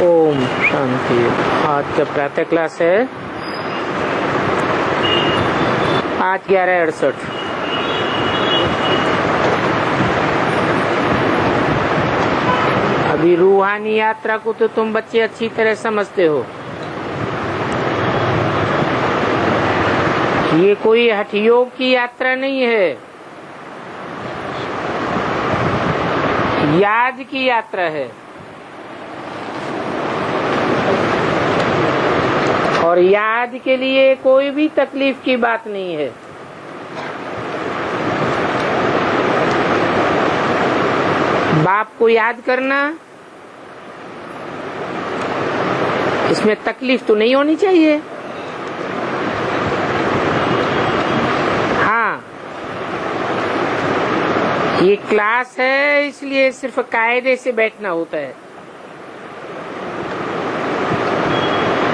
ओम शांति। आज का प्रातः क्लास है 5/11/68। अभी रूहानी यात्रा को तो तुम बच्चे अच्छी तरह समझते हो। ये कोई हठयोग की यात्रा नहीं है, याद की यात्रा है। और याद के लिए कोई भी तकलीफ की बात नहीं है। बाप को याद करना, इसमें तकलीफ तो नहीं होनी चाहिए। हाँ, ये क्लास है इसलिए सिर्फ कायदे से बैठना होता है।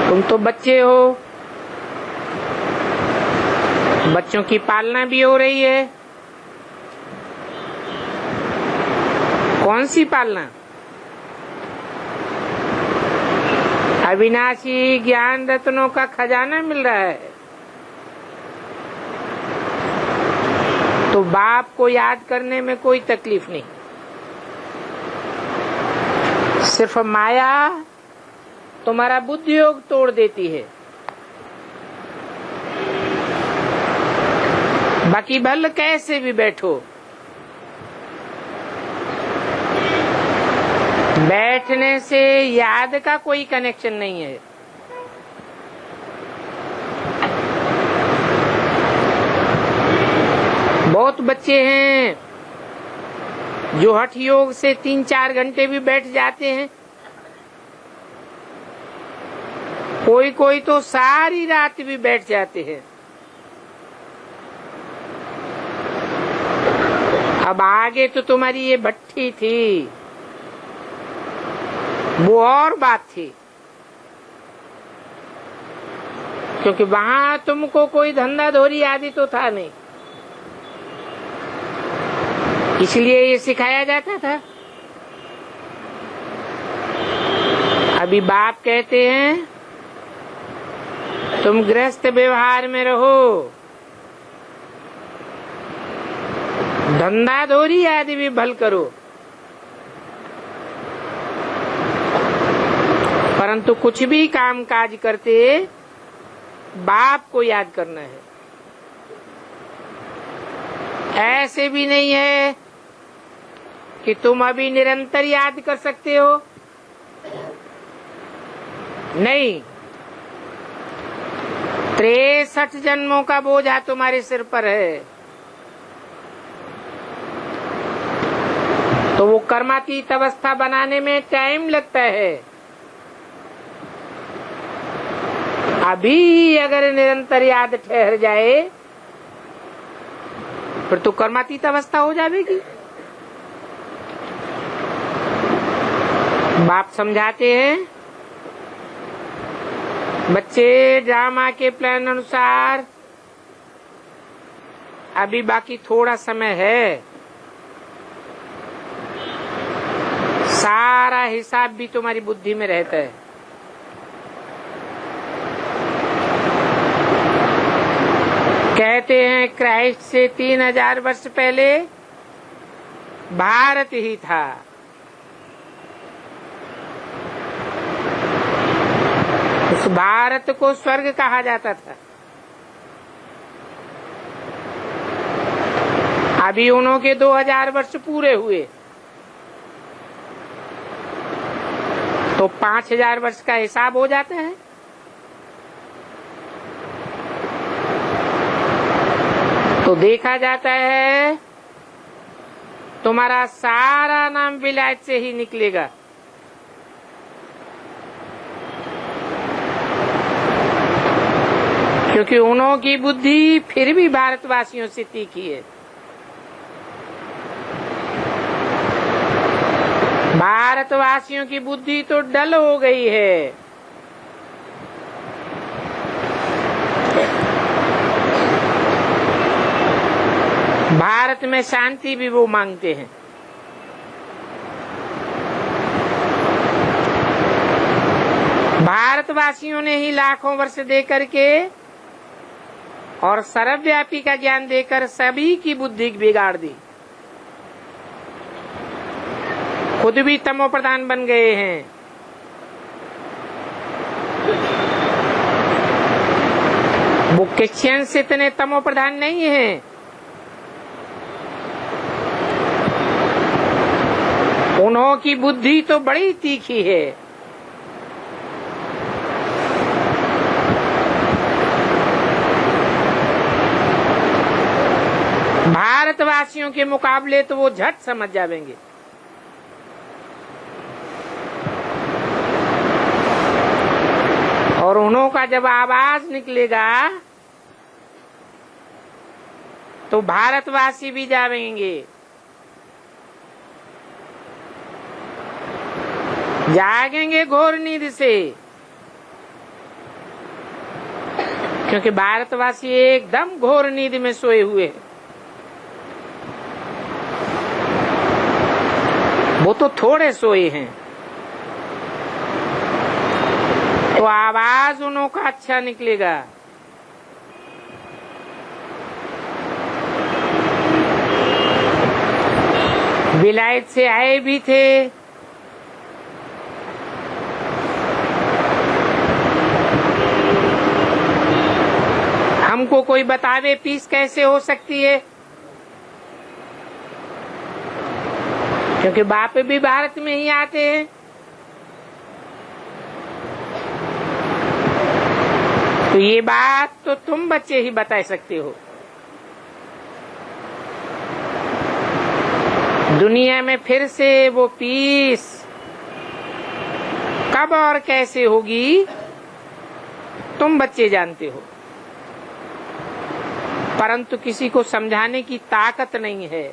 तुम तो बच्चे हो, बच्चों की पालना भी हो रही है। कौन सी पालना? अविनाशी ज्ञान रत्नों का खजाना मिल रहा है, तो बाप को याद करने में कोई तकलीफ नहीं। सिर्फ माया तुम्हारा बुद्धि योग तोड़ देती है। बाकी भल कैसे भी बैठो, बैठने से याद का कोई कनेक्शन नहीं है। बहुत बच्चे हैं जो हठ योग से 3-4 घंटे भी बैठ जाते हैं। कोई तो सारी रात भी बैठ जाते हैं। अब आगे तो तुम्हारी ये भट्ठी थी, वो और बात थी, क्योंकि वहां तुमको कोई धंधा धोरी आदि तो था नहीं, इसलिए ये सिखाया जाता था। अभी बाप कहते हैं तुम गृहस्थ व्यवहार में रहो, धंधा धोरी आदि भी भल करो, परंतु कुछ भी काम काज करते बाप को याद करना है। ऐसे भी नहीं है कि तुम अभी निरंतर याद कर सकते हो, नहीं। 63 जन्मों का बोझा तुम्हारे सिर पर है, तो वो कर्मातीत अवस्था बनाने में टाइम लगता है। अभी अगर निरंतर याद ठहर जाए फिर तो कर्मातीत अवस्था हो जाएगी। बाप समझाते हैं बच्चे ड्रामा के प्लान अनुसार अभी बाकी थोड़ा समय है, सारा हिसाब भी तुम्हारी बुद्धि में रहता है। कहते हैं क्राइस्ट से 3000 वर्ष पहले भारत ही था। उस भारत को स्वर्ग कहा जाता था। अभी उन्हों के 2000 वर्ष पूरे हुए तो 5000 वर्ष का हिसाब हो जाता है। तो देखा जाता है तुम्हारा सारा नाम विलायत से ही निकलेगा। क्योंकि उन्हों की बुद्धि फिर भी भारतवासियों से तीखी है। भारतवासियों की बुद्धि तो डल हो गई है। भारत में शांति भी वो मांगते हैं। भारतवासियों ने ही लाखों वर्ष दे करके और सर्वव्यापी का ज्ञान देकर सभी की बुद्धि बिगाड़ दी। खुद भी तमो प्रधान बन गए हैं। वो क्रिश्चियंस इतने तमो प्रधान नहीं हैं। उन्हों की बुद्धि तो बड़ी तीखी है। भारतवासियों के मुकाबले तो वो झट समझ जाएंगे। और उन्हों का जब आवाज निकलेगा तो भारतवासी भी जागेंगे। जागेंगे घोर नींद से, क्योंकि भारतवासी एकदम घोर नींद में सोए हुए हैं। वो तो थोड़े सोए हैं, तो आवाज उन्हों का अच्छा निकलेगा। विलायत से आए भी थे, हमको कोई बतावे पीस कैसे हो सकती है, क्योंकि बाप भी भारत में ही आते हैं। तो ये बात तो तुम बच्चे ही बता सकते हो। दुनिया में फिर से वो पीस कब और कैसे होगी तुम बच्चे जानते हो, परंतु किसी को समझाने की ताकत नहीं है।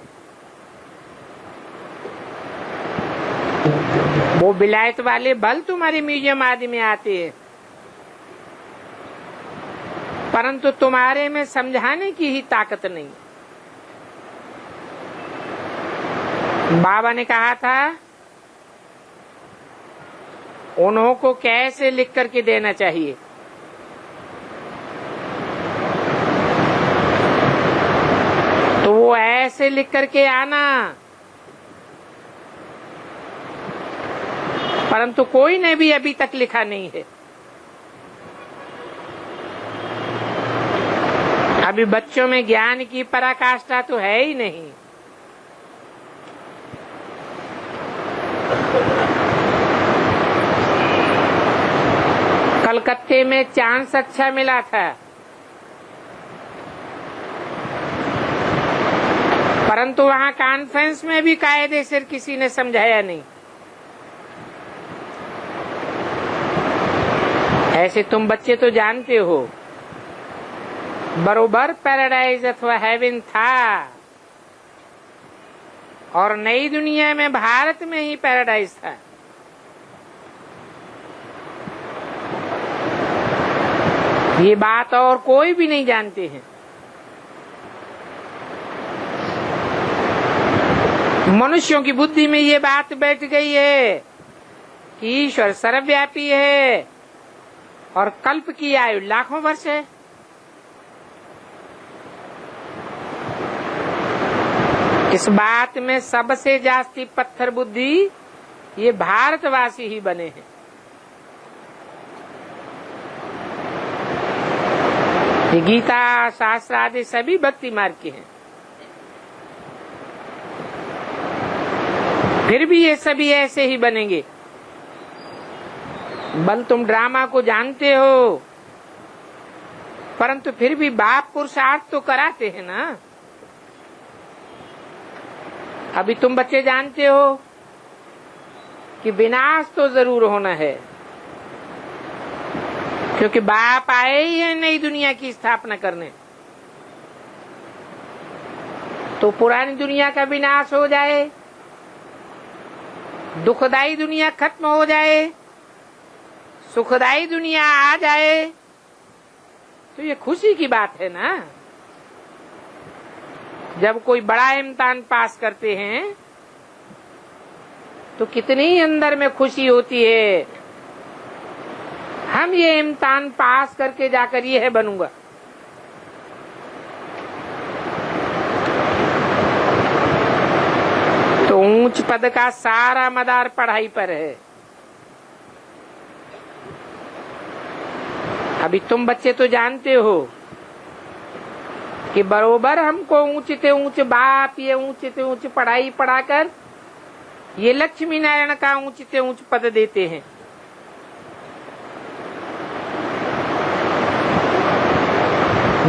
वो विलायत वाले भल तुम्हारे म्यूजियम आदि में आते हैं, परंतु तुम्हारे में समझाने की ही ताकत नहीं। बाबा ने कहा था उन्हों को कैसे लिख करके देना चाहिए। तो वो ऐसे लिख करके आना, परंतु कोई ने भी अभी तक लिखा नहीं है। अभी बच्चों में ज्ञान की पराकाष्ठा तो है ही नहीं। कलकत्ते में चांस अच्छा मिला था, परंतु वहां कॉन्फ्रेंस में भी कायदे से किसी ने समझाया नहीं। ऐसे तुम बच्चे तो जानते हो बरोबर पैराडाइज अथवा हेवन था, और नई दुनिया में भारत में ही पैराडाइज था। ये बात और कोई भी नहीं जानते हैं। मनुष्यों की बुद्धि में ये बात बैठ गई है कि ईश्वर सर्वव्यापी है और कल्प की आयु लाखों वर्ष है। इस बात में सबसे जास्ती पत्थर बुद्धि ये भारतवासी ही बने हैं। ये गीता शास्त्र आदि सभी भक्ति मार्ग के हैं, फिर भी ये सभी ऐसे ही बनेंगे। बल तुम ड्रामा को जानते हो, परंतु फिर भी बाप पुरुषार्थ तो कराते हैं ना। अभी तुम बच्चे जानते हो कि विनाश तो जरूर होना है, क्योंकि बाप आए ही है नई दुनिया की स्थापना करने। तो पुरानी दुनिया का विनाश हो जाए, दुखदाई दुनिया खत्म हो जाए, सुखदाई दुनिया आ जाए, तो ये खुशी की बात है ना। जब कोई बड़ा इम्तिहान पास करते हैं तो कितनी अंदर में खुशी होती है। हम ये इम्तिहान पास करके जाकर ये बनूंगा। तो ऊंच पद का सारा मदार पढ़ाई पर है। अभी तुम बच्चे तो जानते हो कि बरोबर हमको ऊंचे से ऊंच बाप ये ऊंचे से ऊंच पढ़ाई पढ़ाकर ये लक्ष्मी नारायण का ऊंचे से ऊंच पद देते हैं।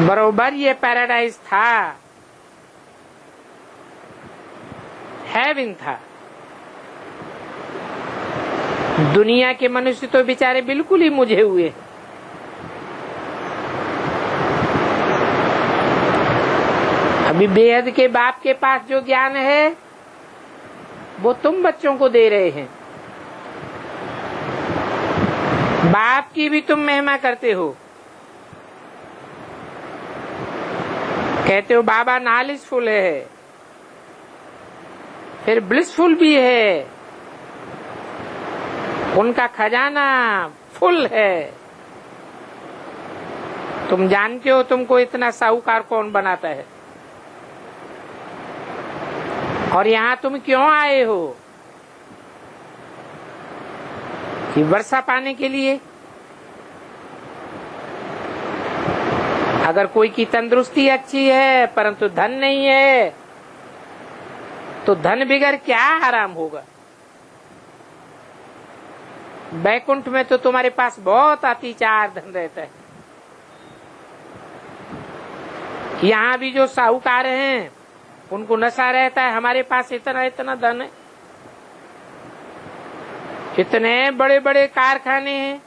बरोबर ये पैराडाइज था, हेवन था। दुनिया के मनुष्य तो बेचारे बिल्कुल ही मुझे हुए। अभी बेहद के बाप के पास जो ज्ञान है वो तुम बच्चों को दे रहे हैं। बाप की भी तुम महिमा करते हो, कहते हो बाबा नॉलेजफुल है, फिर ब्लिसफुल भी है, उनका खजाना फुल है। तुम जानते हो तुमको इतना साहूकार कौन बनाता है, और यहाँ तुम क्यों आए हो? कि वर्षा पाने के लिए। अगर कोई की तंदुरुस्ती अच्छी है परंतु धन नहीं है तो धन बिगर क्या आराम होगा? बैकुंठ में तो तुम्हारे पास बहुत अतिचार धन रहता है। यहाँ भी जो साहूकार हैं उनको नशा रहता है, हमारे पास इतना इतना धन है, इतने बड़े बड़े कारखाने हैं,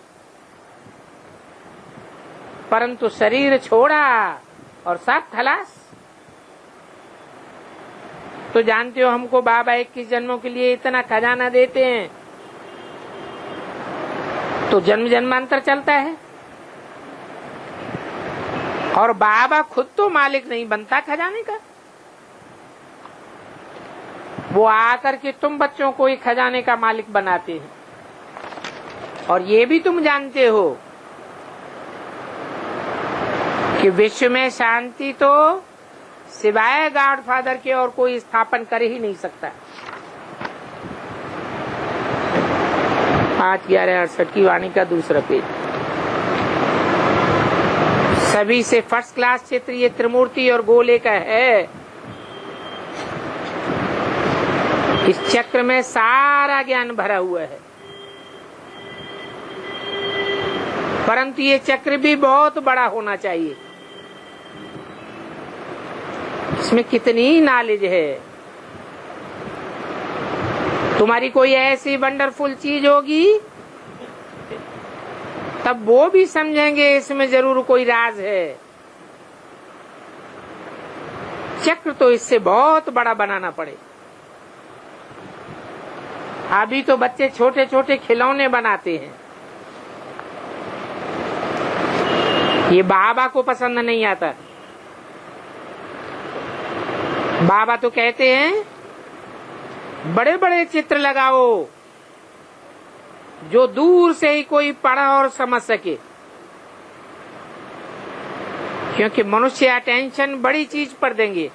परंतु शरीर छोड़ा और सब खलास। तो जानते हो हमको बाबा 21 जन्मों के लिए इतना खजाना देते हैं तो जन्म जन्मांतर चलता है। और बाबा खुद तो मालिक नहीं बनता खजाने का, वो आकर के तुम बच्चों को ही खजाने का मालिक बनाते हैं। और ये भी तुम जानते हो कि विश्व में शांति तो सिवाय गॉडफादर के और कोई स्थापन कर ही नहीं सकता। 5/11/68 की वाणी का दूसरा पेज। सभी से फर्स्ट क्लास चित्र ये त्रिमूर्ति और गोले का है। इस चक्र में सारा ज्ञान भरा हुआ है, परंतु ये चक्र भी बहुत बड़ा होना चाहिए। इसमें कितनी नॉलेज है। तुम्हारी कोई ऐसी वंडरफुल चीज होगी तब वो भी समझेंगे इसमें जरूर कोई राज है। चक्र तो इससे बहुत बड़ा बनाना पड़े। अभी तो बच्चे छोटे छोटे खिलौने बनाते हैं, ये बाबा को पसंद नहीं आता। बाबा तो कहते हैं बड़े बड़े चित्र लगाओ जो दूर से ही कोई पढ़ा और समझ सके, क्योंकि मनुष्य अटेंशन बड़ी चीज पर देंगे।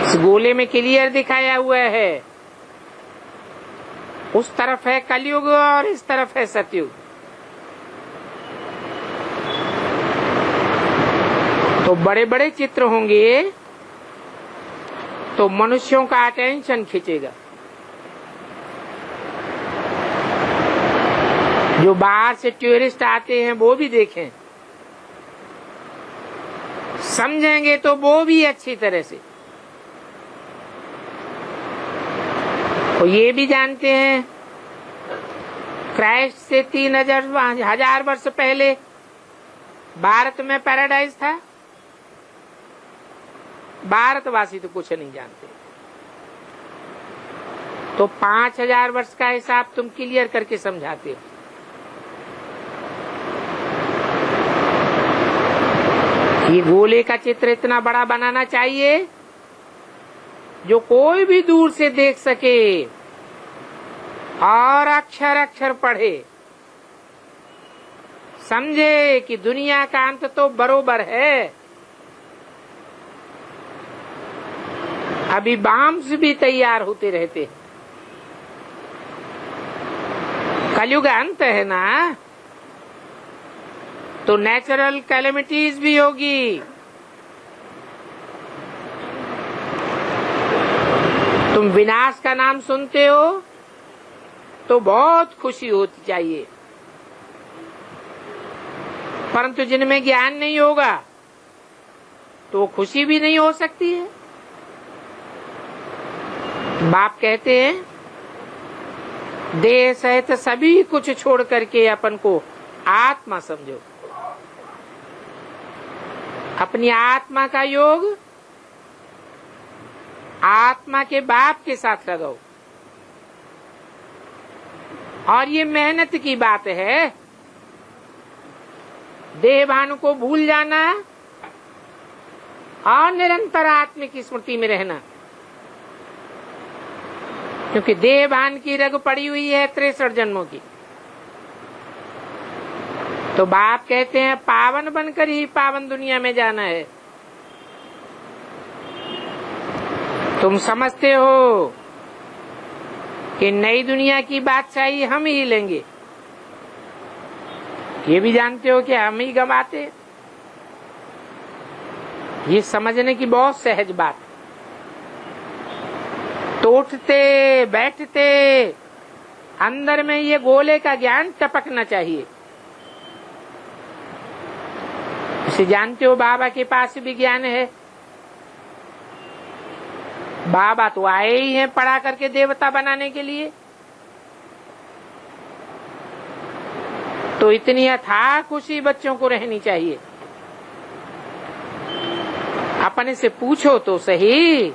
इस गोले में क्लियर दिखाया हुआ है, उस तरफ है कलयुग और इस तरफ है सतयुग। तो बड़े बड़े चित्र होंगे तो मनुष्यों का अटेंशन खींचेगा। जो बाहर से टूरिस्ट आते हैं वो भी देखें, समझेंगे तो वो भी अच्छी तरह से। तो ये भी जानते हैं क्राइस्ट से 3000 वर्ष पहले भारत में पैराडाइज था। भारतवासी तो कुछ नहीं जानते, तो 5000 वर्ष का हिसाब तुम क्लियर करके समझाते हो। ये गोले का चित्र इतना बड़ा बनाना चाहिए जो कोई भी दूर से देख सके और अक्षर अक्षर पढ़े, समझे कि दुनिया का अंत तो बरोबर है। अभी बॉम्ब्स भी तैयार होते रहते, कलयुग अंत है ना, तो नेचुरल कैलेमिटीज भी होगी। तुम विनाश का नाम सुनते हो तो बहुत खुशी होती चाहिए, परंतु जिनमें ज्ञान नहीं होगा तो खुशी भी नहीं हो सकती है। बाप कहते हैं देह सहित सभी कुछ छोड़ करके अपन को आत्मा समझो, अपनी आत्मा का योग आत्मा के बाप के साथ लगाओ। और ये मेहनत की बात है, देहभान को भूल जाना और निरंतर आत्मिक स्मृति में रहना, क्योंकि देहभान की रग पड़ी हुई है 63 जन्मों की। तो बाप कहते हैं पावन बनकर ही पावन दुनिया में जाना है। तुम समझते हो कि नई दुनिया की बादशाही हम ही लेंगे, ये भी जानते हो कि हम ही गंवाते। ये समझने की बहुत सहज बात। तो उठते बैठते अंदर में ये गोले का ज्ञान टपकना चाहिए। इसे जानते हो बाबा के पास भी ज्ञान है। बाबा तो आए ही हैं पढ़ा करके देवता बनाने के लिए, तो इतनी अथाह खुशी बच्चों को रहनी चाहिए। अपने से पूछो तो सही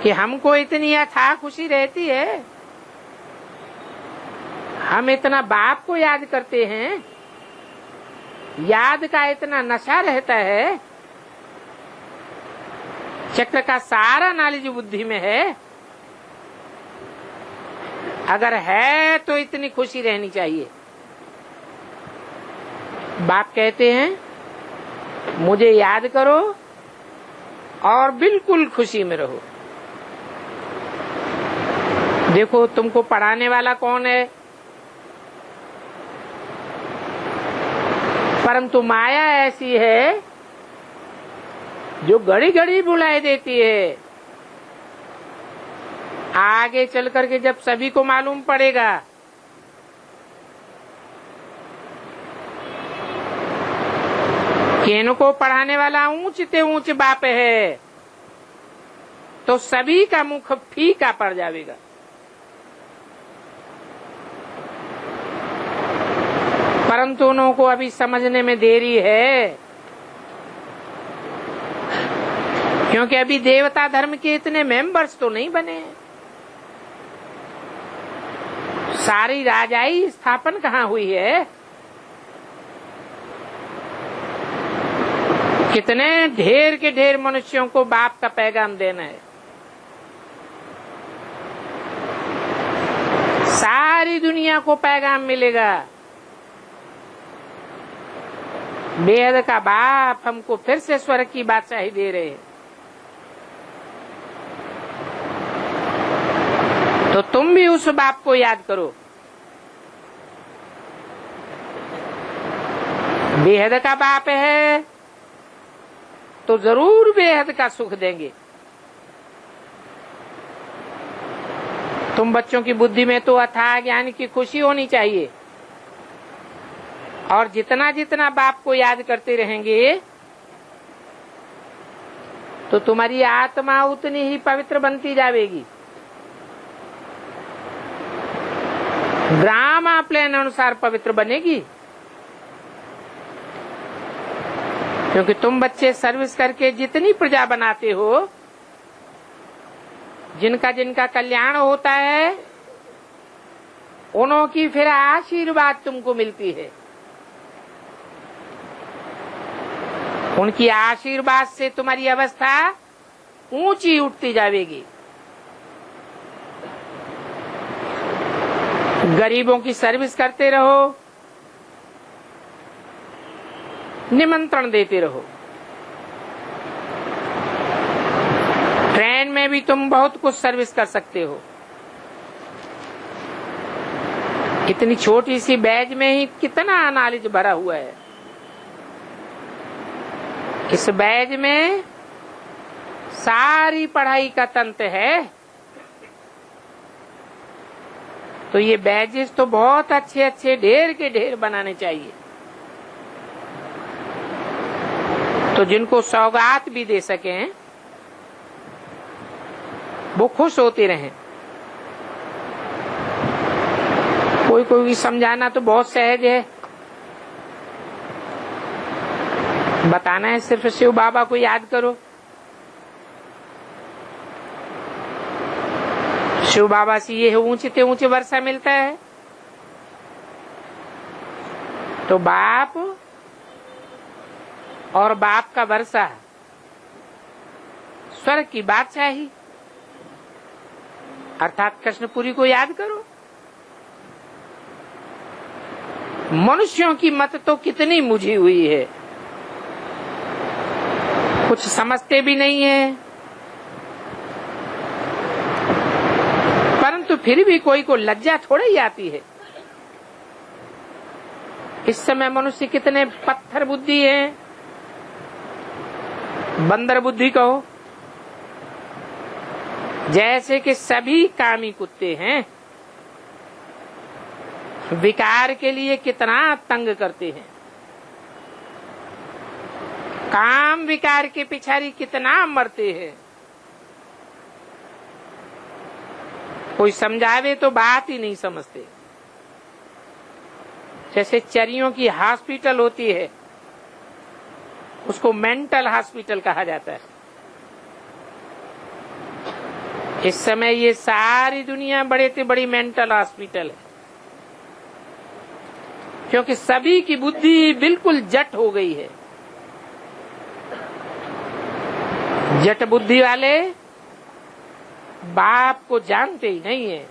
कि हमको इतनी अथाह खुशी रहती है, हम इतना बाप को याद करते हैं, याद का इतना नशा रहता है, चक्र का सारा नॉलेज बुद्धि में है। अगर है तो इतनी खुशी रहनी चाहिए। बाप कहते हैं मुझे याद करो और बिल्कुल खुशी में रहो। देखो तुमको पढ़ाने वाला कौन है, परंतु माया ऐसी है जो घड़ी घड़ी बुलाए देती है। आगे चल करके जब सभी को मालूम पड़ेगा कि इनको पढ़ाने वाला ऊंचते ऊंच बाप है, तो सभी का मुख फीका पड़ जाएगा। परंतु उनको अभी समझने में देरी है, क्योंकि अभी देवता धर्म के इतने मेंबर्स तो नहीं बने हैं। सारी राजाई स्थापन कहाँ हुई है, कितने ढेर के ढेर मनुष्यों को बाप का पैगाम देना है। सारी दुनिया को पैगाम मिलेगा। बेहद का बाप हमको फिर से स्वर्ग की बादशाही दे रहे हैं, तो तुम भी उस बाप को याद करो। बेहद का बाप है तो जरूर बेहद का सुख देंगे। तुम बच्चों की बुद्धि में तो अथाह ज्ञान की खुशी होनी चाहिए, और जितना जितना बाप को याद करते रहेंगे तो तुम्हारी आत्मा उतनी ही पवित्र बनती जाएगी। ग्राम प्लान अनुसार पवित्र बनेगी, क्योंकि तुम बच्चे सर्विस करके जितनी प्रजा बनाते हो, जिनका जिनका कल्याण होता है, उन्हों की फिर आशीर्वाद तुमको मिलती है। उनकी आशीर्वाद से तुम्हारी अवस्था ऊंची उठती जाएगी। गरीबों की सर्विस करते रहो, निमंत्रण देते रहो। ट्रेन में भी तुम बहुत कुछ सर्विस कर सकते हो। इतनी छोटी सी बैग में ही कितना नॉलेज भरा हुआ है। इस बैग में सारी पढ़ाई का तंत्र है। तो ये बैजेस तो बहुत अच्छे अच्छे ढेर के ढेर बनाने चाहिए, तो जिनको सौगात भी दे सकें वो खुश होते रहें। कोई कोई समझाना तो बहुत सहज है, बताना है सिर्फ शिव बाबा को याद करो। शिव बाबा से ये ऊंचे से ऊंचे वर्षा मिलता है, तो बाप और बाप का वर्षा स्वर्ग की बादशाही अर्थात कृष्णपुरी को याद करो। मनुष्यों की मत तो कितनी मुझी हुई है, कुछ समझते भी नहीं है, परंतु फिर भी कोई को लज्जा थोड़ी ही आती है। इस समय मनुष्य कितने पत्थर बुद्धि है, बंदर बुद्धि कहो, जैसे कि सभी कामी कुत्ते हैं, विकार के लिए कितना तंग करते हैं। काम विकार के पिछाड़ी कितना मरते हैं। कोई समझावे तो बात ही नहीं समझते। जैसे चरियों की हॉस्पिटल होती है, उसको मेंटल हॉस्पिटल कहा जाता है। इस समय ये सारी दुनिया बड़े से बड़ी मेंटल हॉस्पिटल है, क्योंकि सभी की बुद्धि बिल्कुल जट हो गई है। जट बुद्धि वाले बाप को जानते ही नहीं है,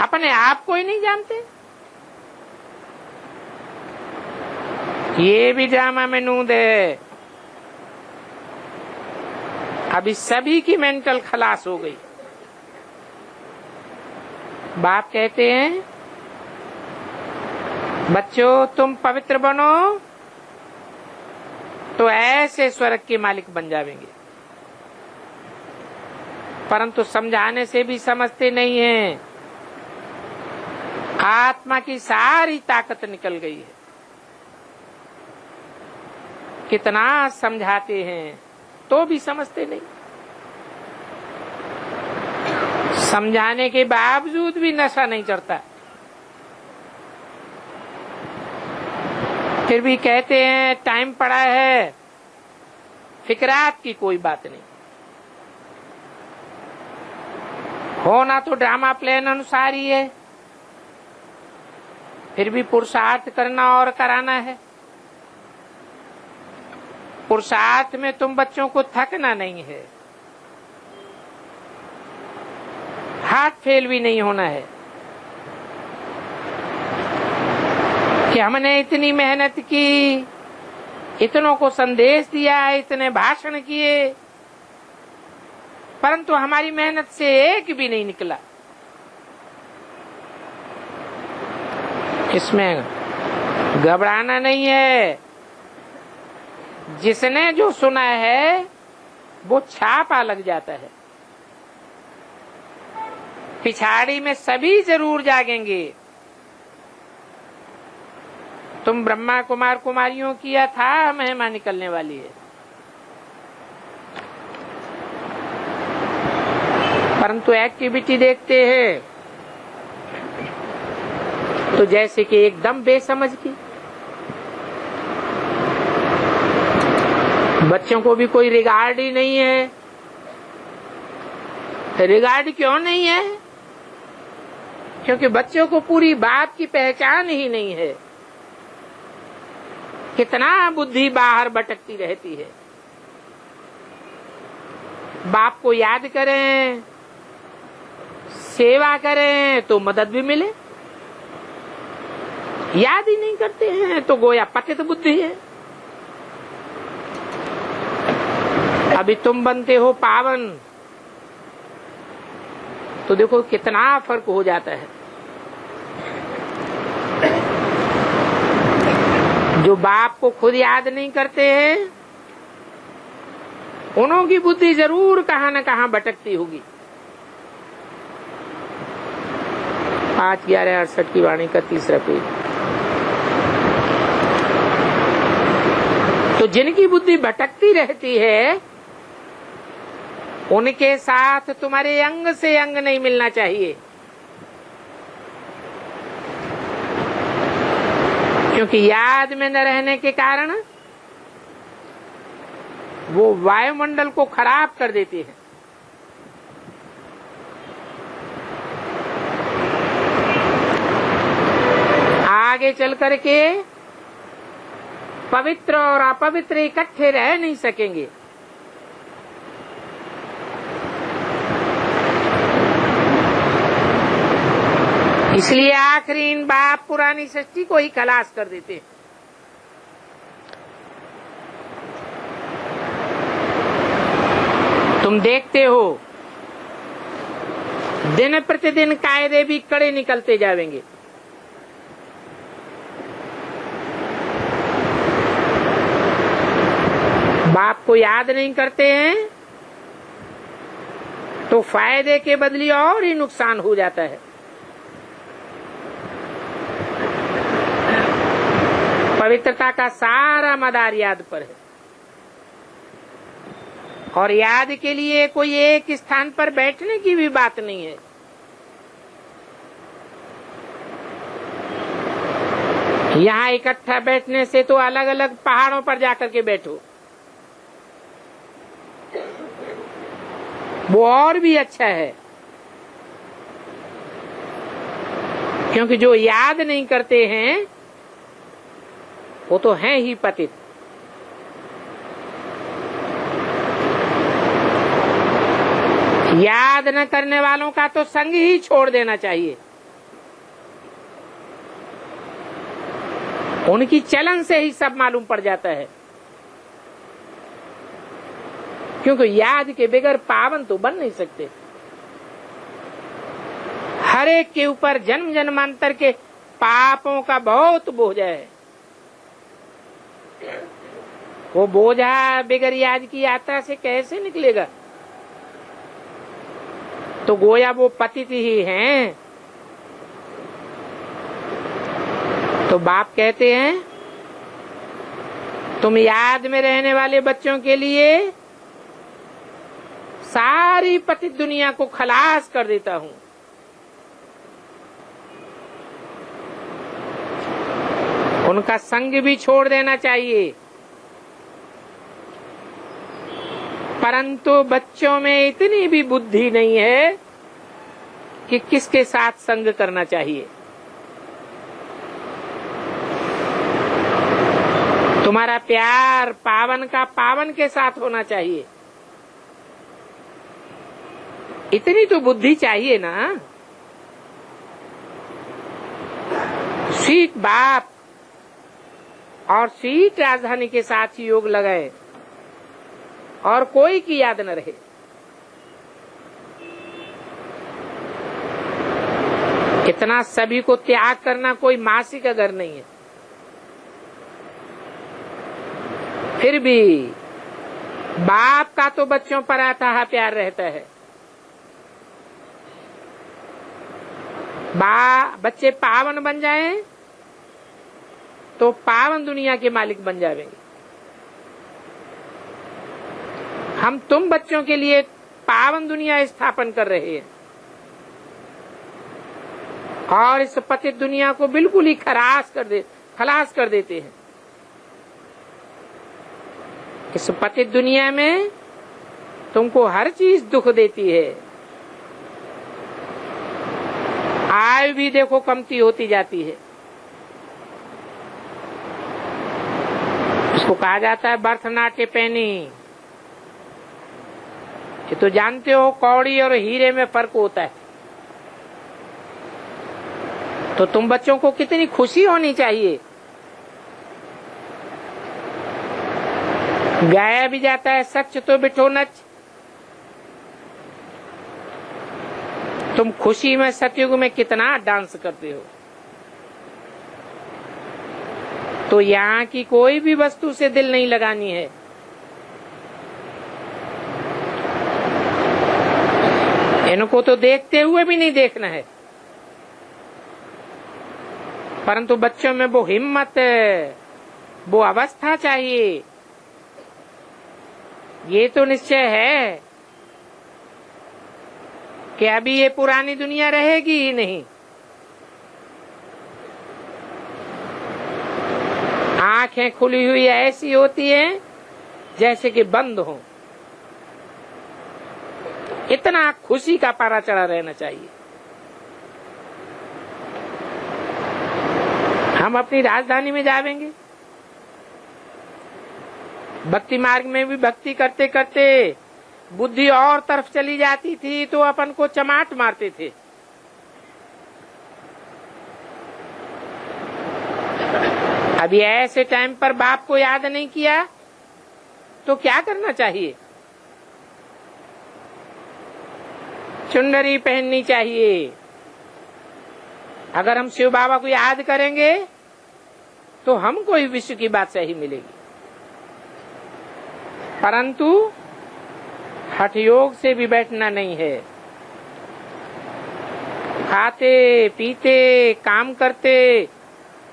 अपने आप को ही नहीं जानते। ये भी ड्रामा में नूंद है। अभी सभी की मेंटल खलास हो गई। बाप कहते हैं बच्चों तुम पवित्र बनो तो ऐसे स्वर्ग के मालिक बन जाएंगे, परंतु समझाने से भी समझते नहीं हैं। आत्मा की सारी ताकत निकल गई है। कितना समझाते हैं तो भी समझते नहीं। समझाने के बावजूद भी नशा नहीं चढ़ता। फिर भी कहते हैं टाइम पड़ा है, फिक्रात की कोई बात नहीं। होना तो ड्रामा प्लान अनुसार ही है, फिर भी पुरुषार्थ करना और कराना है। पुरुषार्थ में तुम बच्चों को थकना नहीं है, हार्ट फेल भी नहीं होना है कि हमने इतनी मेहनत की, इतनों को संदेश दिया, इतने भाषण किए, परंतु हमारी मेहनत से एक भी नहीं निकला। इसमें घबराना नहीं है। जिसने जो सुना है वो छापा लग जाता है। पिछाड़ी में सभी जरूर जागेंगे। तुम ब्रह्मा कुमार कुमारियों किया था, महिमा निकलने वाली है। परंतु एक्टिविटी देखते हैं तो जैसे कि एकदम बेसमझ की। बच्चों को भी कोई रिगार्ड ही नहीं है। रिगार्ड क्यों नहीं है? क्योंकि बच्चों को पूरी बात की पहचान ही नहीं है। कितना बुद्धि बाहर भटकती रहती है। बाप को याद करें, सेवा करें तो मदद भी मिले, याद ही नहीं करते हैं तो गोया पतित बुद्धि है। अभी तुम बनते हो पावन तो देखो कितना फर्क हो जाता है। जो बाप को खुद याद नहीं करते हैं उन्हों की बुद्धि जरूर कहां न कहां भटकती होगी। 5/11/68 की वाणी का 3रा पेज। तो जिनकी बुद्धि भटकती रहती है उनके साथ तुम्हारे अंग से अंग नहीं मिलना चाहिए, क्योंकि याद में न रहने के कारण वो वायुमंडल को खराब कर देते हैं। आगे चल करके पवित्र और अपवित्र इकट्ठे रह नहीं सकेंगे। इसलिए आखिरी इन बाप पुरानी सृष्टि को ही खलास कर देते हैं। तुम देखते हो दिन प्रतिदिन कायदे भी कड़े निकलते जाएंगे। बाप को याद नहीं करते हैं तो फायदे के बदले और ही नुकसान हो जाता है। पवित्रता का सारा मदार याद पर है और याद के लिए कोई एक स्थान पर बैठने की भी बात नहीं है। यहाँ इकट्ठा बैठने से तो अलग अलग पहाड़ों पर जाकर के बैठो, वो और भी अच्छा है, क्योंकि जो याद नहीं करते हैं वो तो हैं ही पतित। याद न करने वालों का तो संग ही छोड़ देना चाहिए। उनकी चलन से ही सब मालूम पड़ जाता है, क्योंकि याद के बगैर पावन तो बन नहीं सकते। हर एक के ऊपर जन्म जन्मांतर के पापों का बहुत बोझ है। वो बोझा बगैर याद की यात्रा से कैसे निकलेगा? तो गोया वो पतित ही हैं। तो बाप कहते हैं तुम याद में रहने वाले बच्चों के लिए सारी पतित दुनिया को खलास कर देता हूं। उनका संग भी छोड़ देना चाहिए, परंतु बच्चों में इतनी भी बुद्धि नहीं है कि किसके साथ संग करना चाहिए। तुम्हारा प्यार पावन का पावन के साथ होना चाहिए, इतनी तो बुद्धि चाहिए ना। सीख बाप और सीख राजधानी के साथ योग लगाए और कोई की याद न रहे। इतना सभी को त्याग करना कोई मासी का घर नहीं है। फिर भी बाप का तो बच्चों पर अथाह प्यार रहता है। बच्चे पावन बन जाएं तो पावन दुनिया के मालिक बन जाएंगे। हम तुम बच्चों के लिए पावन दुनिया स्थापन कर रहे हैं और इस पतित दुनिया को बिल्कुल ही खलास कर देते हैं। इस पतित दुनिया में तुमको हर चीज दुख देती है। आयु भी देखो कमती होती जाती है। इसको कहा जाता है बर्थ नाट्य पैनी। ये तो जानते हो कौड़ी और हीरे में फर्क होता है। तो तुम बच्चों को कितनी खुशी होनी चाहिए। गाया भी जाता है सच तो बिठो नच। तुम खुशी में सतयुग में कितना डांस करते हो। तो यहाँ की कोई भी वस्तु से दिल नहीं लगानी है। इनको तो देखते हुए भी नहीं देखना है, परंतु बच्चों में वो हिम्मत, वो अवस्था चाहिए। ये तो निश्चय है कि अभी ये पुरानी दुनिया रहेगी ही नहीं। आंखें खुली हुई ऐसी होती हैं जैसे कि बंद हो। इतना खुशी का पारा चढ़ा रहना चाहिए। हम अपनी राजधानी में जावेंगे, भक्ति मार्ग में भी भक्ति करते करते बुद्धि और तरफ चली जाती थी तो अपन को चमाट मारते थे। अभी ऐसे टाइम पर बाप को याद नहीं किया तो क्या करना चाहिए? चुनरी पहननी चाहिए। अगर हम शिव बाबा को याद करेंगे तो हमको ही विश्व की बात सही मिलेगी। परंतु हठ योग से भी बैठना नहीं है। खाते पीते काम करते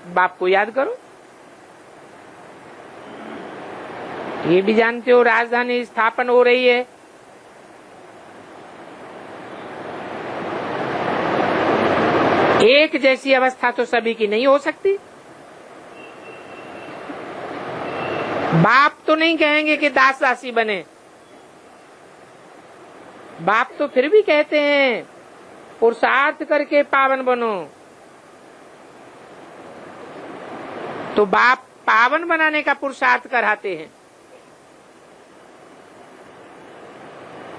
बाप को याद करो। ये भी जानते हो राजधानी स्थापन हो रही है। एक जैसी अवस्था तो सभी की नहीं हो सकती। बाप तो नहीं कहेंगे कि दास दासी बने। बाप तो फिर भी कहते हैं पुरुषार्थ करके पावन बनो। तो बाप पावन बनाने का पुरुषार्थ कराते हैं,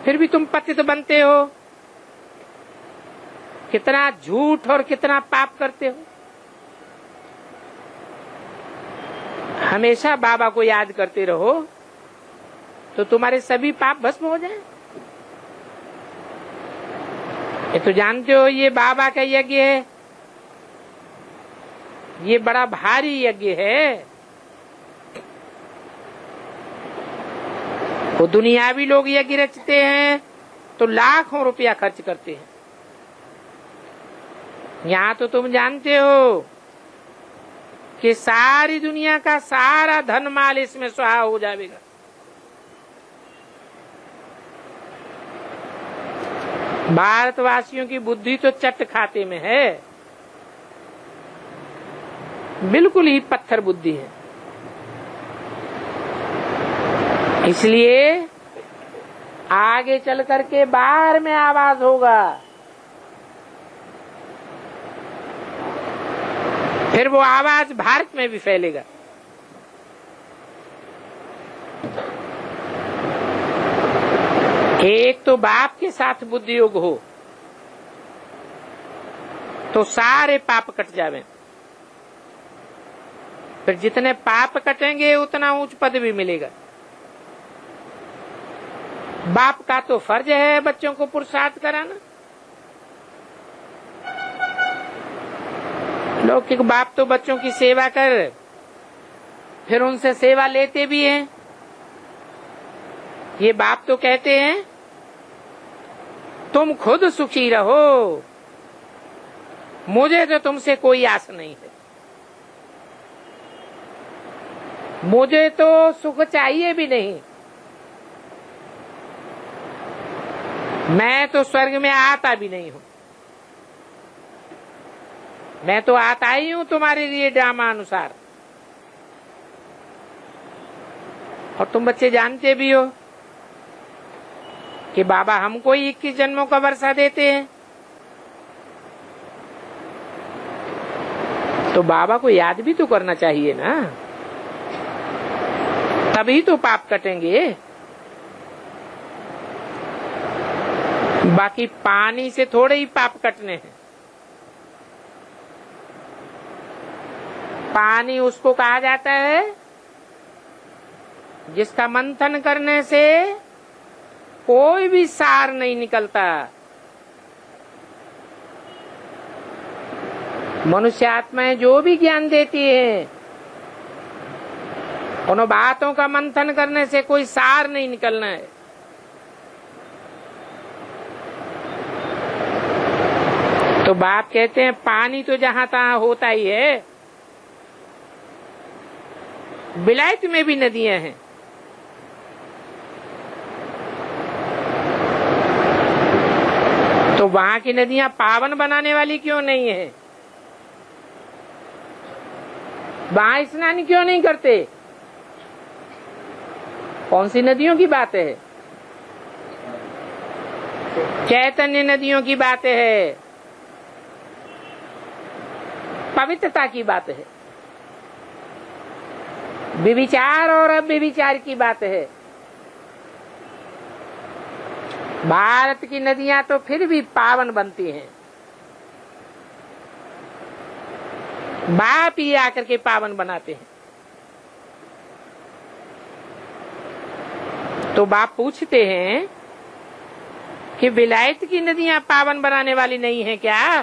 फिर भी तुम पतित बनते हो। कितना झूठ और कितना पाप करते हो। हमेशा बाबा को याद करते रहो तो तुम्हारे सभी पाप भस्म हो जाएं। ये तो जानते हो ये बाबा का यज्ञ है, ये बड़ा भारी यज्ञ है। वो दुनियावी लोग यज्ञ रचते हैं तो लाखों रुपया खर्च करते हैं। यहाँ तो तुम जानते हो कि सारी दुनिया का सारा धन माल इसमें स्वाहा हो जाएगा। भारतवासियों की बुद्धि तो चट खाते में है, बिल्कुल ही पत्थर बुद्धि है। इसलिए आगे चल करके बाहर में आवाज होगा, फिर वो आवाज भारत में भी फैलेगा। एक तो बाप के साथ बुद्धि योग हो तो सारे पाप कट जावे। फिर जितने पाप कटेंगे उतना उच्च पद भी मिलेगा। बाप का तो फर्ज है बच्चों को पुरुषार्थ कराना। लौकिक बाप तो बच्चों की सेवा कर फिर उनसे सेवा लेते भी हैं। ये बाप तो कहते हैं तुम खुद सुखी रहो, मुझे तो तुमसे कोई आस नहीं है। मुझे तो सुख चाहिए भी नहीं। मैं तो स्वर्ग में आता भी नहीं हूं। मैं तो आता ही हूं तुम्हारे लिए ड्रामा अनुसार। और तुम बच्चे जानते भी हो कि बाबा हमको ही 21 जन्मों का वर्षा देते हैं। तो बाबा को याद भी तो करना चाहिए ना, तभी तो पाप कटेंगे। बाकी पानी से थोड़े ही पाप कटने हैं। पानी उसको कहा जाता है जिसका मंथन करने से कोई भी सार नहीं निकलता। मनुष्य आत्माएं जो भी ज्ञान देती है, उन बातों का मंथन करने से कोई सार नहीं निकलना है। तो बाप कहते हैं पानी तो जहां तहां होता ही है, विलायत में भी नदियां हैं। तो वहां की नदियां पावन बनाने वाली क्यों नहीं है? वहां स्नान क्यों नहीं करते? कौन सी नदियों की बात है? चैतन्य नदियों की बात है, पवित्रता की बात है, विविचार और अव्यभिचार की बात है। भारत की नदियां तो फिर भी पावन बनती हैं, बाप ही आकर के पावन बनाते हैं। तो बाप पूछते हैं कि विलायत की नदियां पावन बनाने वाली नहीं है क्या?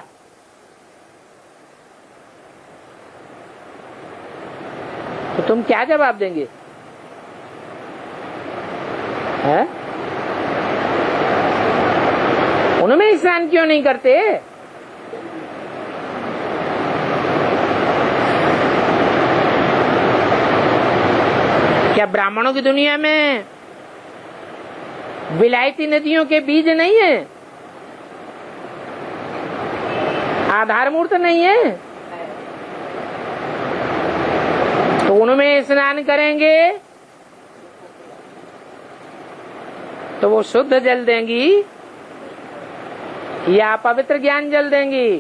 तो तुम क्या जवाब देंगे? है? उनमें स्नान क्यों नहीं करते? क्या ब्राह्मणों की दुनिया में विलायती नदियों के बीज नहीं है? आधार मूर्त नहीं है? तो उनमें स्नान करेंगे तो वो शुद्ध जल देंगी या पवित्र ज्ञान जल देंगी?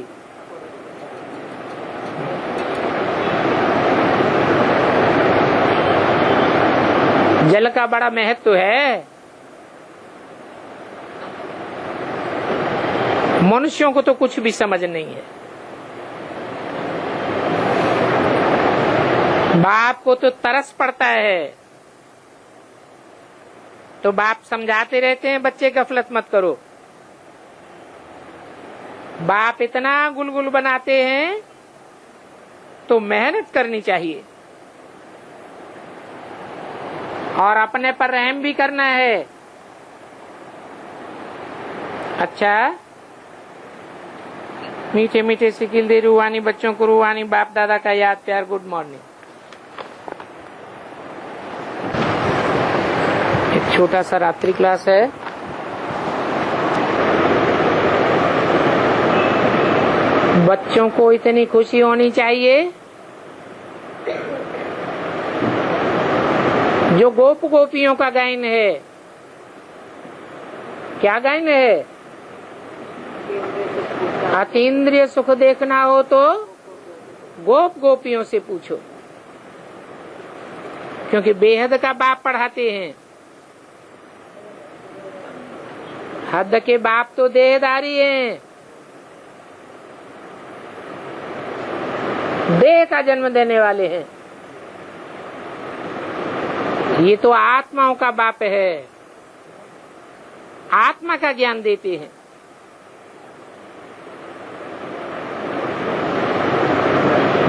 जल का बड़ा महत्व है। मनुष्यों को तो कुछ भी समझ नहीं है। बाप को तो तरस पड़ता है, तो बाप समझाते रहते हैं बच्चे गफलत मत करो। बाप इतना गुलगुल बनाते हैं तो मेहनत करनी चाहिए और अपने पर रहम भी करना है। अच्छा, मीठे मीठे सिकिल दे रूहानी बच्चों को रूहानी बाप दादा का याद प्यार। Good morning. एक छोटा सा रात्रि क्लास है। बच्चों को इतनी खुशी होनी चाहिए जो गोप गोपियों का गायन है। क्या गायन है? अतीन्द्रिय सुख देखना हो तो गोप गोपियों से पूछो, क्योंकि बेहद का बाप पढ़ाते हैं। हद के बाप तो देहधारी हैं, देह का जन्म देने वाले हैं। ये तो आत्माओं का बाप है, आत्मा का ज्ञान देते हैं।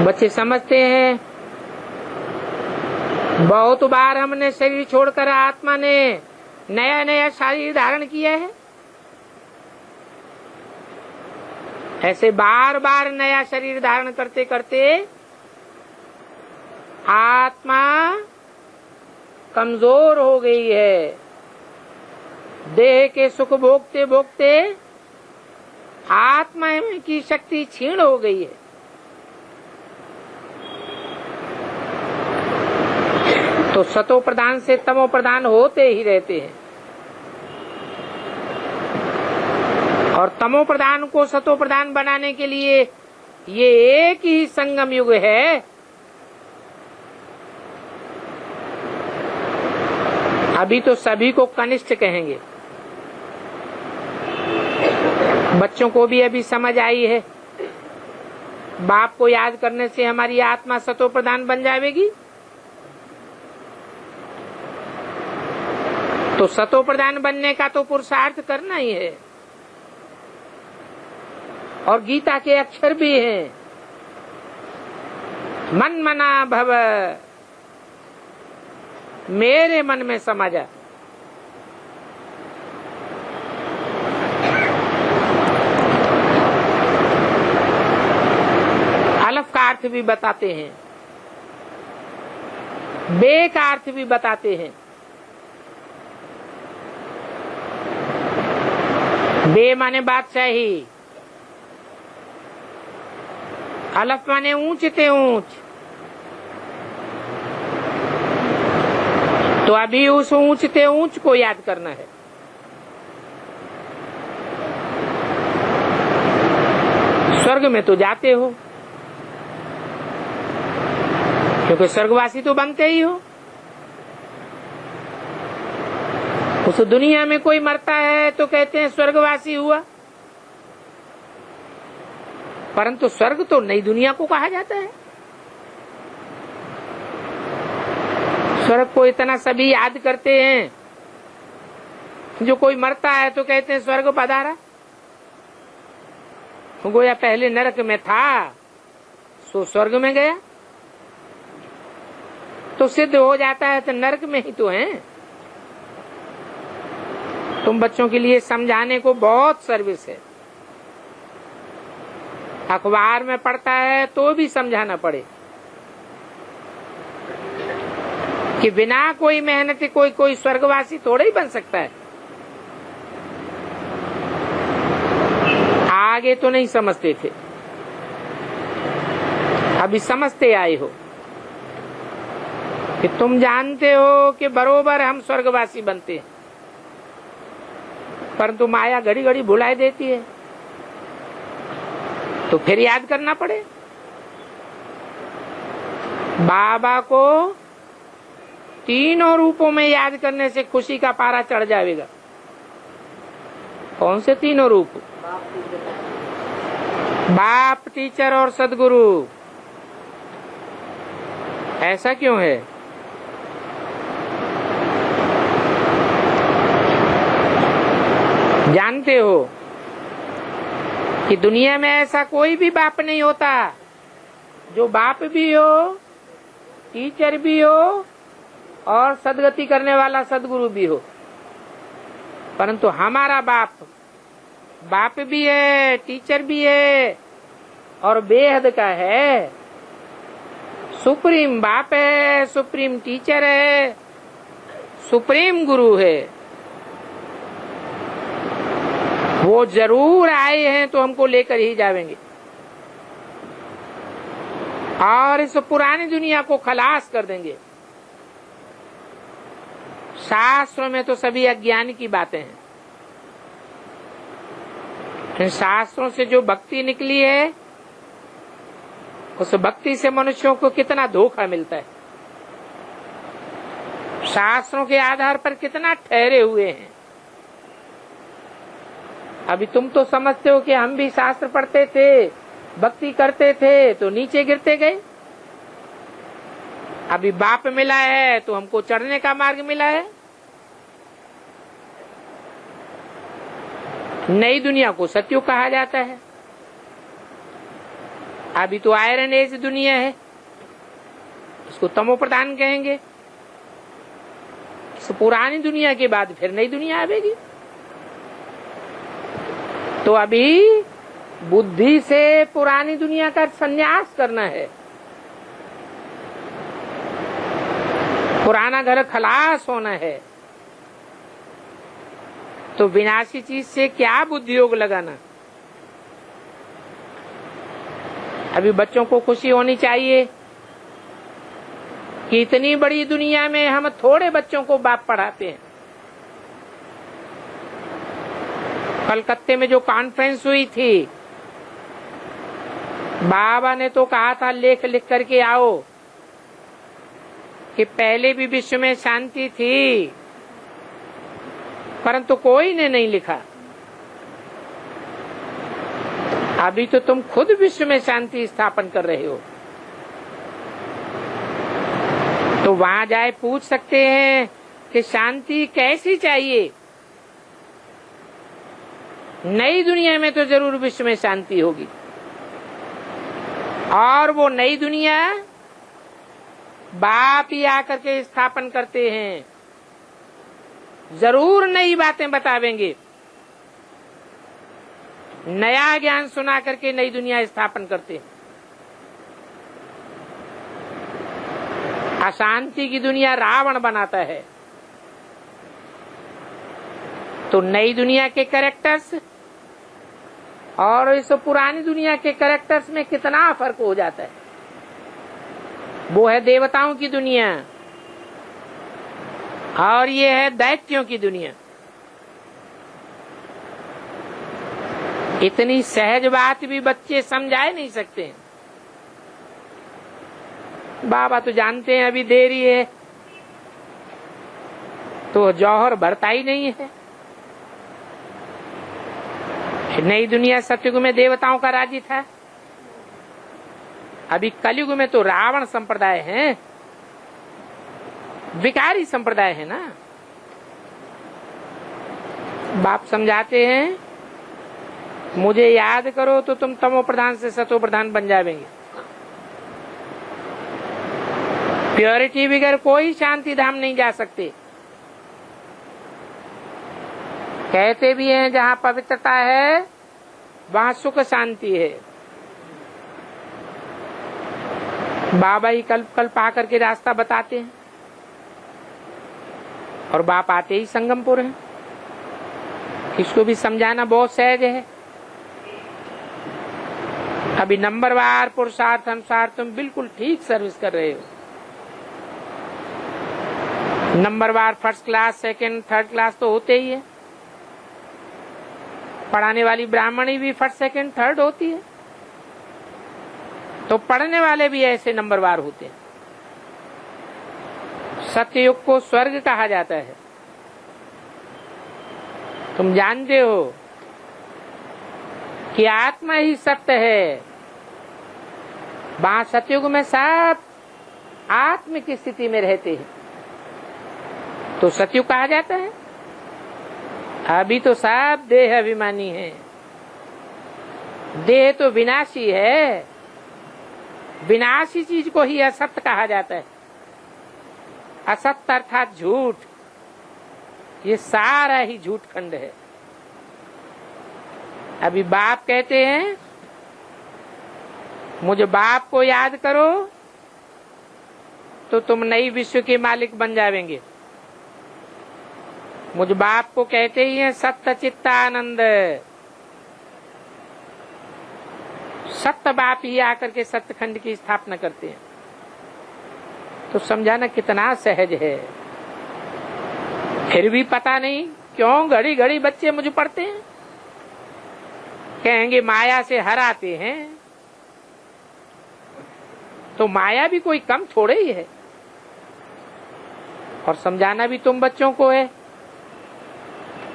बच्चे समझते हैं बहुत बार हमने शरीर छोड़कर आत्मा ने नया नया शरीर धारण किया है। ऐसे बार बार नया शरीर धारण करते करते आत्मा कमजोर हो गई है। देह के सुख भोगते भोगते आत्मा की शक्ति क्षीण हो गई है। तो सतो प्रधान से तमो प्रधान होते ही रहते हैं, और तमो प्रधान को सतो प्रधान बनाने के लिए ये एक ही संगम युग है। अभी तो सभी को कनिष्ठ कहेंगे। बच्चों को भी अभी समझ आई है बाप को याद करने से हमारी आत्मा सतो प्रधान बन जाएगी। तो सतो प्रधान बनने का तो पुरुषार्थ करना ही है। और गीता के अक्षर भी हैं, मन मना भव, मेरे मन में समा जा। अलफ का अर्थ भी बताते हैं, बे का अर्थ भी बताते हैं। बे माने बादशाही, अलफ माने ऊंच ते ऊंच। तो अभी उस ऊंच ते ऊंच को याद करना है। स्वर्ग में तो जाते हो, क्योंकि स्वर्गवासी तो बनते ही हो। उस दुनिया में कोई मरता है तो कहते हैं स्वर्गवासी हुआ, परंतु स्वर्ग तो नई दुनिया को कहा जाता है। स्वर्ग को इतना सभी याद करते हैं, जो कोई मरता है तो कहते हैं स्वर्ग पधारा। गोया पहले नरक में था सो स्वर्ग में गया, तो सिद्ध हो जाता है तो नरक में ही तो है। तुम बच्चों के लिए समझाने को बहुत सर्विस है। अखबार में पढ़ता है तो भी समझाना पड़े कि बिना कोई मेहनत कोई स्वर्गवासी थोड़ा ही बन सकता है। आगे तो नहीं समझते थे, अभी समझते आए हो कि तुम जानते हो कि बरोबर हम स्वर्गवासी बनते हैं, परंतु माया घड़ी घड़ी भुलाए देती है, तो फिर याद करना पड़े। बाबा को तीनों रूपों में याद करने से खुशी का पारा चढ़ जाएगा। कौन से तीनों रूप? बाप, टीचर और सदगुरु। ऐसा क्यों है? जानते हो कि दुनिया में ऐसा कोई भी बाप नहीं होता जो बाप भी हो, टीचर भी हो और सदगति करने वाला सदगुरु भी हो। परंतु हमारा बाप भी है, टीचर भी है और बेहद का है। सुप्रीम बाप है, सुप्रीम टीचर है, सुप्रीम गुरु है। वो जरूर आए हैं तो हमको लेकर ही जाएंगे और इस पुरानी दुनिया को खलास कर देंगे। शास्त्रों में तो सभी अज्ञान की बातें हैं। इन शास्त्रों से जो भक्ति निकली है, उस भक्ति से मनुष्यों को कितना धोखा मिलता है। शास्त्रों के आधार पर कितना ठहरे हुए हैं। अभी तुम तो समझते हो कि हम भी शास्त्र पढ़ते थे, भक्ति करते थे तो नीचे गिरते गए। अभी बाप मिला है तो हमको चढ़ने का मार्ग मिला है। नई दुनिया को सत्युग कहा जाता है। अभी तो आयरन एज दुनिया है, इसको तमो प्रधान कहेंगे। इस पुरानी दुनिया के बाद फिर नई दुनिया आएगी। तो अभी बुद्धि से पुरानी दुनिया का संन्यास करना है। पुराना घर खलास होना है। तो विनाशी चीज से क्या बुद्धि योग लगाना। अभी बच्चों को खुशी होनी चाहिए कि इतनी बड़ी दुनिया में हम थोड़े बच्चों को बाप पढ़ाते हैं। कलकत्ते में जो कॉन्फ्रेंस हुई थी, बाबा ने तो कहा था लेख लिख करके आओ कि पहले भी विश्व में शांति थी, परंतु कोई ने नहीं लिखा। अभी तो तुम खुद विश्व में शांति स्थापन कर रहे हो, तो वहां जाए पूछ सकते हैं कि शांति कैसी चाहिए। नई दुनिया में तो जरूर विश्व में शांति होगी, और वो नई दुनिया बाप ही आकर के स्थापन करते हैं, जरूर नई बातें बतावेंगे, नया ज्ञान सुना करके नई दुनिया स्थापन करते हैं। अशांति की दुनिया रावण बनाता है, तो नई दुनिया के कैरेक्टर्स और इस पुरानी दुनिया के कैरेक्टर्स में कितना फर्क हो जाता है। वो है देवताओं की दुनिया और ये है दैत्यों की दुनिया। इतनी सहज बात भी बच्चे समझा नहीं सकते। बाबा तो जानते हैं अभी देरी है, तो जौहर भरता ही नहीं है। नई दुनिया सतयुग में देवताओं का राज्य था, अभी कलयुग में तो रावण संप्रदाय है, विकारी संप्रदाय है ना। बाप समझाते हैं मुझे याद करो तो तुम तमो प्रधान से सतो प्रधान बन जाएंगे। प्योरिटी बगैर कोई शांति धाम नहीं जा सकते। कहते भी हैं जहाँ पवित्रता है वहाँ सुख शांति है। बाबा ही कल्प कल्प आकर के रास्ता बताते हैं, और बाप आते ही संगमपुर है। इसको भी समझाना बहुत सहज है। अभी नंबरवार पुरुषार्थ अनुसार तुम बिल्कुल ठीक सर्विस कर रहे हो। नंबरवार first class, second, third class तो होते ही है। पढ़ाने वाली ब्राह्मणी भी फर्स्ट, सेकंड, थर्ड होती है, तो पढ़ने वाले भी ऐसे नंबरवार होते हैं। सत्ययुग को स्वर्ग कहा जाता है। तुम जानते हो कि आत्मा ही सत्य है। वहां सतयुग में सब आत्म की स्थिति में रहते हैं, तो सतयुग कहा जाता है। अभी तो सब देह अभिमानी है। देह तो विनाशी है, विनाशी चीज को ही असत्य कहा जाता है। असत्य अर्थात झूठ, ये सारा ही झूठ खंड है। अभी बाप कहते हैं मुझे बाप को याद करो तो तुम नई विश्व के मालिक बन जाएंगे। मुझ बाप को कहते ही हैं सत्य चित्तानंद। सत्य बाप ही आकर के सत्यखंड की स्थापना करते हैं। तो समझाना कितना सहज है। फिर भी पता नहीं क्यों घड़ी घड़ी बच्चे मुझे पढ़ते हैं, कहेंगे माया से हराते हैं। तो माया भी कोई कम थोड़े ही है, और समझाना भी तुम बच्चों को है।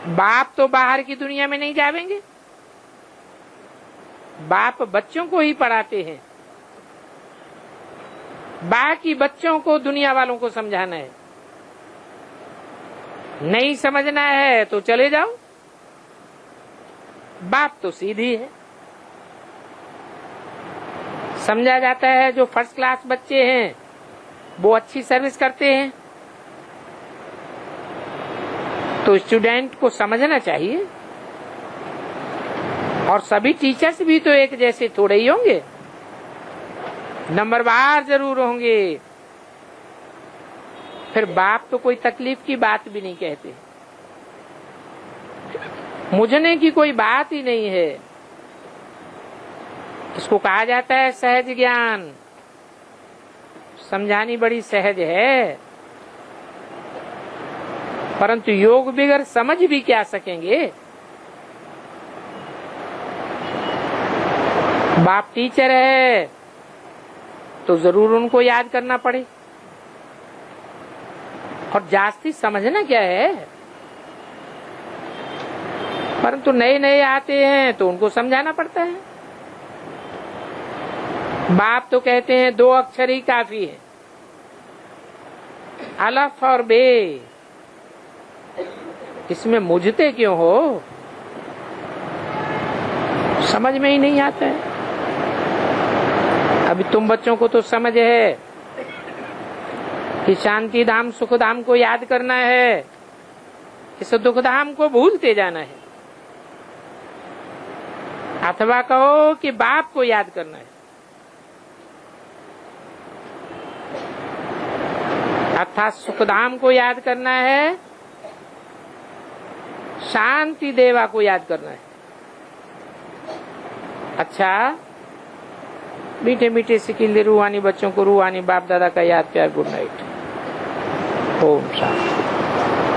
बाप तो बाहर की दुनिया में नहीं जावेंगे, बाप बच्चों को ही पढ़ाते हैं। बाकी बच्चों को दुनिया वालों को समझाना है। नहीं समझना है तो चले जाओ। बात तो सीधी है। समझा जाता है जो फर्स्ट क्लास बच्चे हैं वो अच्छी सर्विस करते हैं, तो स्टूडेंट को समझना चाहिए। और सभी टीचर्स भी तो एक जैसे थोड़े ही होंगे, नंबरवार जरूर होंगे। फिर बाप तो कोई तकलीफ की बात भी नहीं कहते, मुझने की कोई बात ही नहीं है। इसको कहा जाता है सहज ज्ञान। समझानी बड़ी सहज है, परंतु योग बिगर समझ भी क्या सकेंगे। बाप टीचर है तो जरूर उनको याद करना पड़े। और जास्ती समझना क्या है, परंतु नए नए आते हैं तो उनको समझाना पड़ता है। बाप तो कहते हैं 2 अक्षर ही काफी है, अलफ और बे। इसमें मुझते क्यों हो, समझ में ही नहीं आता है। अभी तुम बच्चों को तो समझ है कि शांति धाम सुख धाम को याद करना है, इस दुख धाम को भूलते जाना है, अथवा कहो कि बाप को याद करना है, अर्थात सुखधाम को याद करना है, शांति देवा को याद करना है। अच्छा, मीठे मीठे सिकिल रूहानी बच्चों को रूहानी बाप दादा का याद प्यार। Good night. ओम शांति।